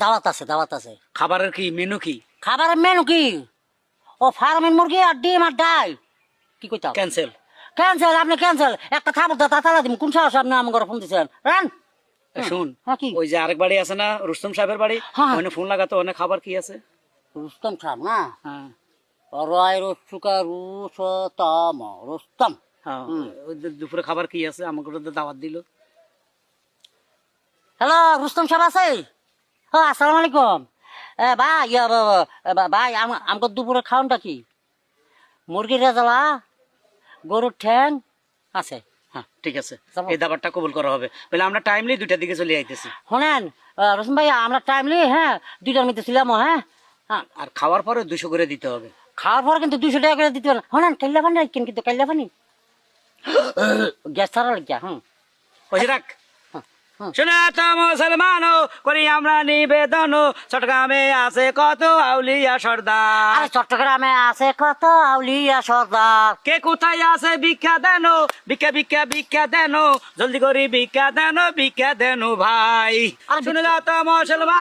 দাওয়াত আছে, দাওয়াত আছে। খাবারের কি মেনু কি? খাবারের মেনু কি? ও ফার্মের মুরগি আর ডিম আর ডাল। কি কইতা? ক্যান্সেল। ক্যান্সেল, আপনি ক্যান্সেল। একটা খাবার দাও, তাড়াতাড়ি দিন। কোন সাহস আপনি আমার ঘরে ফোন দিচ্ছেন? রান। শুন, হ্যাঁ, কি? ওই যে আরেক বাড়ি আছে না, রুস্তম সাহেবের বাড়ি, হ্যাঁ। ওখানে ফোন লাগাতো, ওখানে খাবার কি আছে? রুস্তম সাহেব না? হ্যাঁ রয় রসুকা রুস্তম রুস্তম। হ্যাঁ, ওই দুপুরে খাবার কি আছে? আমাকে তো দাওয়াত দিল। হ্যালো, রুস্তম সাহেব আছে? হ্যাঁ, আসসালামু আলাইকুম। ভাই, ভাই আমাকে দুপুরে খাওয়ানটা কি? মুরগির রেজালা, গরুর ঠ্যাং আছে। হ্যাঁ ঠিক আছে, যাবো। এই দাবারটা কবুল করা হবে। বলে আমরা টাইমলি 2টার দিকে চলে আইতেছি। শোনেন রসুন ভাই, আমরা টাইমলি, হ্যাঁ 2টার মধ্যে ছিলাম। হ্যাঁ হ্যাঁ, আর খাওয়ার পরে 200 করে দিতে হবে। খাওয়ার পর কিন্তু 200 টাকা করে দিতে পারেন। শোনেন, কাল্লা পানি রাখেন কিন্তু, কাল্লা পানি গ্যাস ছাড়া লাগিয়া। ওই যে রাখ। হুম। শুনে তো মুসলমান করি আমরা নিবেদন, চট্টগ্রামে আছে কত আউলিয়া সর্দার। আরে চট্টগ্রামে আছে কত আউলিয়া সর্দার। কে কোথায় আছে ভিক্ষা দেন, ভিক্ষা ভিক্ষা ভিক্ষা দেন, জলদি করি ভিক্ষা দেন, ভিক্ষা দেন ভাই। আরে শুনে যাও তো মুসলমান।